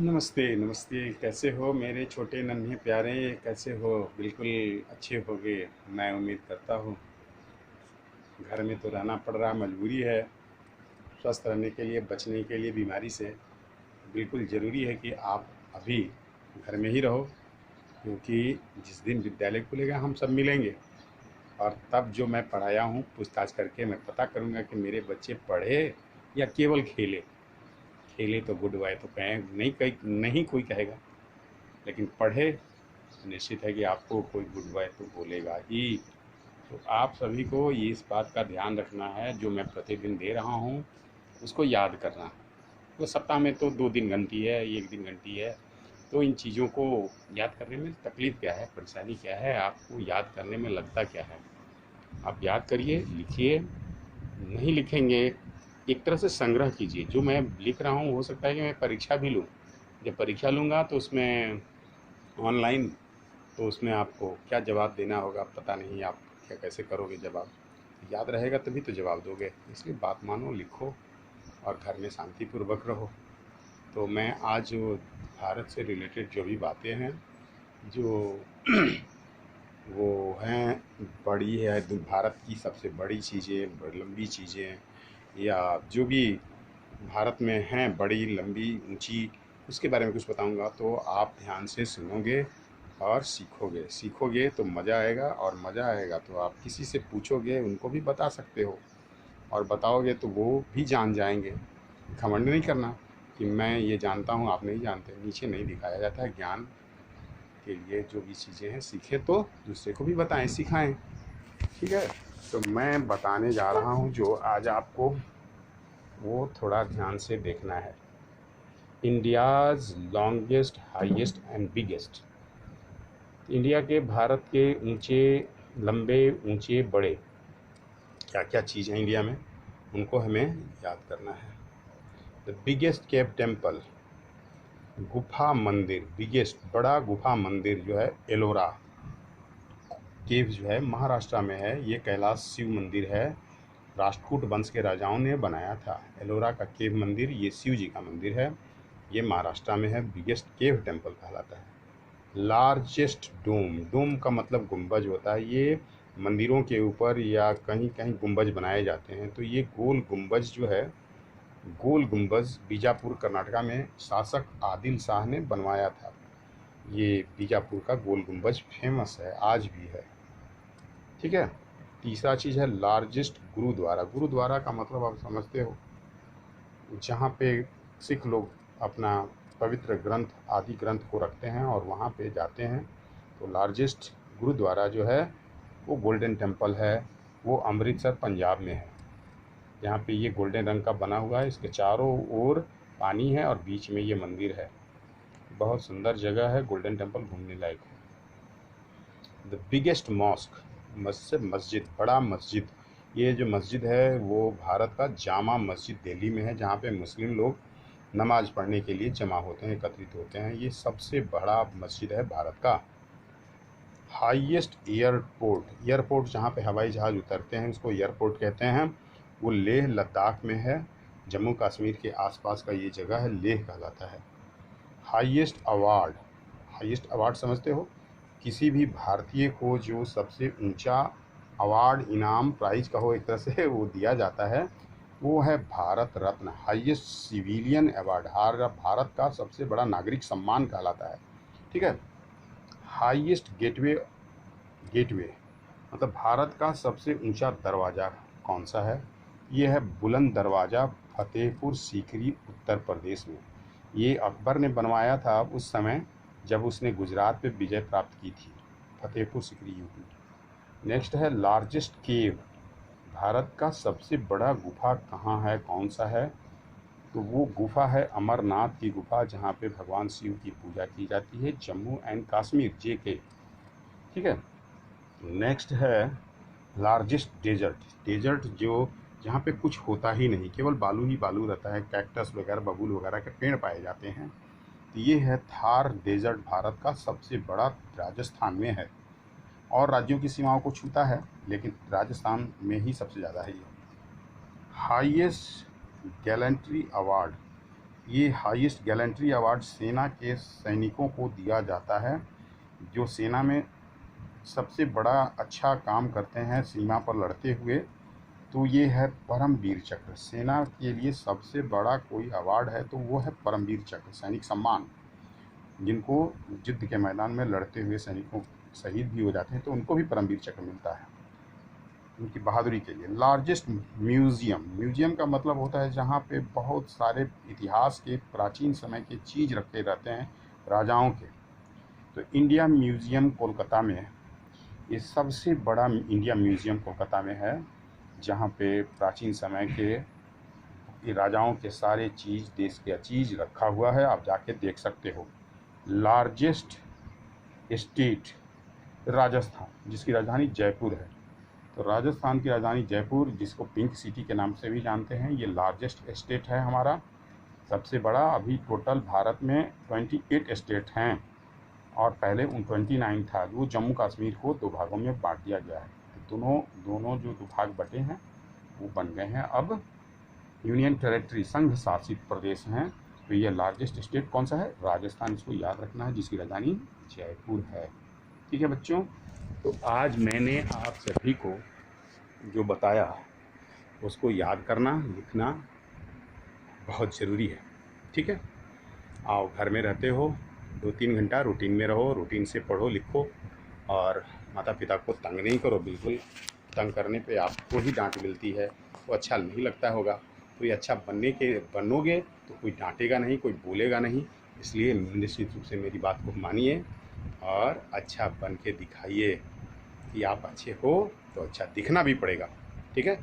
नमस्ते नमस्ते। कैसे हो मेरे छोटे नन्हे प्यारे? कैसे हो? बिल्कुल अच्छे होगे, मैं उम्मीद करता हूँ। घर में तो रहना पड़ रहा, मजबूरी है। स्वस्थ रहने के लिए, बचने के लिए बीमारी से बिल्कुल ज़रूरी है कि आप अभी घर में ही रहो, क्योंकि जिस दिन विद्यालय खुलेगा हम सब मिलेंगे। और तब जो मैं पढ़ाया हूँ पूछताछ करके मैं पता करूँगा कि मेरे बच्चे पढ़े या केवल खेले। खेले तो गुड बाय तो कहें नहीं, कहीं नहीं कोई कहेगा, लेकिन पढ़े निश्चित है कि आपको कोई गुड बाय तो बोलेगा ही। तो आप सभी को ये इस बात का ध्यान रखना है, जो मैं प्रतिदिन दे रहा हूँ उसको याद करना। तो सप्ताह में तो 2 दिन घंटी है, 1 दिन घंटी है। तो इन चीज़ों को याद करने में तकलीफ़ क्या है, परेशानी क्या है, आपको याद करने में लगता क्या है? आप याद करिए, लिखिए। नहीं लिखेंगे, एक तरह से संग्रह कीजिए। जो मैं लिख रहा हूँ हो सकता है कि मैं परीक्षा भी लूँ। जब परीक्षा लूँगा तो उसमें ऑनलाइन, तो उसमें आपको क्या जवाब देना होगा पता नहीं, आप क्या कैसे करोगे जवाब? याद रहेगा तभी तो जवाब दोगे। इसलिए बात मानो, लिखो और घर में शांतिपूर्वक रहो। तो मैं आज जो भारत से रिलेटेड जो भी बातें हैं, जो वो हैं, बड़ी है भारत की सबसे बड़ी चीज़ें, लंबी चीज़ें, या जो भी भारत में हैं बड़ी लंबी ऊंची, उसके बारे में कुछ बताऊंगा। तो आप ध्यान से सुनोगे और सीखोगे। सीखोगे तो मज़ा आएगा, और मज़ा आएगा तो आप किसी से पूछोगे, उनको भी बता सकते हो। और बताओगे तो वो भी जान जाएंगे। घमंड नहीं करना कि मैं ये जानता हूँ आप नहीं जानते। नीचे नहीं दिखाया जाता है। ज्ञान के लिए जो भी चीज़ें हैं सीखे तो दूसरे को भी बताएं, सिखाएं। ठीक है। तो मैं बताने जा रहा हूँ जो आज आपको, वो थोड़ा ध्यान से देखना है। India's longest, highest and biggest. India के, भारत के ऊंचे, लंबे, ऊंचे, बड़े क्या क्या चीज़ है इंडिया में, उनको हमें याद करना है। द बिगेस्ट केव टेम्पल, गुफा मंदिर, बिगेस्ट बड़ा गुफा मंदिर जो है एलोरा केव जो है महाराष्ट्र में है। ये कैलाश शिव मंदिर है, राष्ट्रकूट वंश के राजाओं ने बनाया था। एलोरा का केव मंदिर, ये शिव जी का मंदिर है। ये महाराष्ट्र में है। बिगेस्ट केव टेम्पल कहलाता है। लार्जेस्ट डोम, डोम का मतलब गुंबज होता है। ये मंदिरों के ऊपर या कहीं कहीं गुंबज बनाए जाते हैं। तो ये गोल गुंबज जो है, गोल गुंबज बीजापुर कर्नाटका में शासक आदिल शाह ने बनवाया था। ये बीजापुर का गोल गुंबज फेमस है, आज भी है। ठीक है। तीसरा चीज़ है लार्जेस्ट गुरुद्वारा। गुरुद्वारा का मतलब आप समझते हो, जहाँ पे सिख लोग अपना पवित्र ग्रंथ, आदि ग्रंथ को रखते हैं और वहाँ पे जाते हैं। तो लार्जेस्ट गुरुद्वारा जो है वो गोल्डन टेम्पल है। वो अमृतसर पंजाब में है। यहाँ पे ये गोल्डन रंग का बना हुआ है। इसके चारों ओर पानी है और बीच में ये मंदिर है। बहुत सुंदर जगह है, गोल्डन टेम्पल घूमने लायक है। द बिगेस्ट मॉस्क, मस्जिद, मस्जिद, बड़ा मस्जिद। ये जो मस्जिद है वो भारत का जामा मस्जिद दिल्ली में है, जहाँ पे मुस्लिम लोग नमाज पढ़ने के लिए जमा होते हैं, एकत्रित होते हैं। ये सबसे बड़ा मस्जिद है भारत का। हाईएस्ट एयरपोर्ट, एयरपोर्ट जहाँ पे हवाई जहाज़ उतरते हैं उसको एयरपोर्ट कहते हैं, वो लेह लद्दाख में है। जम्मू कश्मीर के आसपास का ये जगह है, लेह कहलाता है। हाईएस्ट अवार्ड, हाईएस्ट अवार्ड समझते हो? किसी भी भारतीय को जो सबसे ऊंचा अवार्ड, इनाम, प्राइज कहो एक तरह से, वो दिया जाता है, वो है Bharat Ratna. Highest civilian award, Bharat का सबसे बड़ा नागरिक सम्मान कहलाता है। ठीक है। हाईएस्ट गेटवे, गेटवे मतलब भारत का सबसे ऊंचा दरवाज़ा कौन सा है? ये है बुलंद दरवाज़ा, फतेहपुर सीकरी, उत्तर प्रदेश में। ये अकबर ने बनवाया था उस समय जब उसने गुजरात पे विजय प्राप्त की थी। फतेहपुर सीकरी, यूपी। नेक्स्ट है लार्जेस्ट केव, भारत का सबसे बड़ा गुफा कहाँ है, कौन सा है? तो वो गुफा है अमरनाथ की गुफा, जहाँ पे भगवान शिव की पूजा की जाती है, जम्मू एंड कश्मीर, JK। ठीक है। नेक्स्ट है लार्जेस्ट डेजर्ट, डेजर्ट जो जहाँ पे कुछ होता ही नहीं, केवल बालू ही बालू रहता है, कैक्टस वगैरह, बबूल वगैरह के पेड़ पाए जाते हैं। तो ये है थार डेजर्ट, भारत का सबसे बड़ा, राजस्थान में है। और राज्यों की सीमाओं को छूता है, लेकिन राजस्थान में ही सबसे ज़्यादा है ये। हाईएस्ट गैलेंट्री अवार्ड, ये हाईएस्ट गैलेंट्री अवार्ड सेना के सैनिकों को दिया जाता है जो सेना में सबसे बड़ा अच्छा काम करते हैं सीमा पर लड़ते हुए। तो ये है परमवीर चक्र। सेना के लिए सबसे बड़ा कोई अवार्ड है तो वो है परमवीर चक्र, सैनिक सम्मान। जिनको युद्ध के मैदान में लड़ते हुए सैनिकों शहीद भी हो जाते हैं तो उनको भी परमवीर चक्र मिलता है उनकी बहादुरी के लिए। लार्जेस्ट म्यूजियम का मतलब होता है जहाँ पे बहुत सारे इतिहास के प्राचीन समय के चीज़ रखे रहते हैं राजाओं के। तो इंडिया म्यूजियम कोलकाता में, ये सबसे बड़ा इंडिया म्यूजियम कोलकाता में है जहाँ पे प्राचीन समय के ये राजाओं के सारे चीज़, देश के चीज़ रखा हुआ है, आप जाके देख सकते हो। लार्जेस्ट स्टेट राजस्थान, जिसकी राजधानी जयपुर है। तो राजस्थान की राजधानी जयपुर, जिसको पिंक सिटी के नाम से भी जानते हैं, ये लार्जेस्ट स्टेट है हमारा, सबसे बड़ा। अभी टोटल भारत में 28 स्टेट हैं और पहले 29 था, जो जम्मू कश्मीर को 2 भागों में बांट दिया गया है। तो दोनों जो 2 भाग बटे हैं वो बन गए हैं अब यूनियन टेरिटरी, संघ शासित प्रदेश हैं। तो ये लार्जेस्ट स्टेट कौन सा है? राजस्थान, इसको याद रखना है, जिसकी राजधानी जयपुर है। ठीक है बच्चों, तो आज मैंने आप सभी को जो बताया उसको याद करना, लिखना बहुत ज़रूरी है। ठीक है, आओ, घर में रहते हो, 2-3 घंटा रूटीन में रहो, रूटीन से पढ़ो लिखो और माता पिता को तंग नहीं करो। बिल्कुल तंग करने पे आपको ही डांट मिलती है, तो अच्छा नहीं लगता होगा। तो ये अच्छा बनोगे तो कोई डांटेगा नहीं, कोई बोलेगा नहीं। इसलिए निश्चित रूप से मेरी बात को मानिए और अच्छा बन के दिखाइए कि आप अच्छे हो, तो अच्छा दिखना भी पड़ेगा। ठीक है,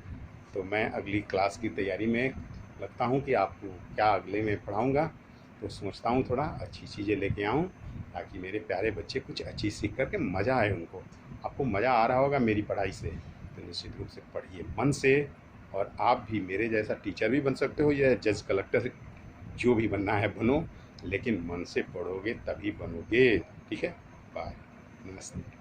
तो मैं अगली क्लास की तैयारी में लगता हूँ कि आपको क्या अगले में पढ़ाऊँगा। तो सोचता हूँ थोड़ा अच्छी चीज़ें लेके आऊँ ताकि मेरे प्यारे बच्चे कुछ अच्छी सीख करके मज़ा आए उनको। आपको मज़ा आ रहा होगा मेरी पढ़ाई से, तो निश्चित रूप से पढ़िए मन से। और आप भी मेरे जैसा टीचर भी बन सकते हो या जज, कलेक्टर, जो भी बनना है बनो, लेकिन मन से पढ़ोगे तभी बनोगे। ठीक है, बाय, नमस्ते।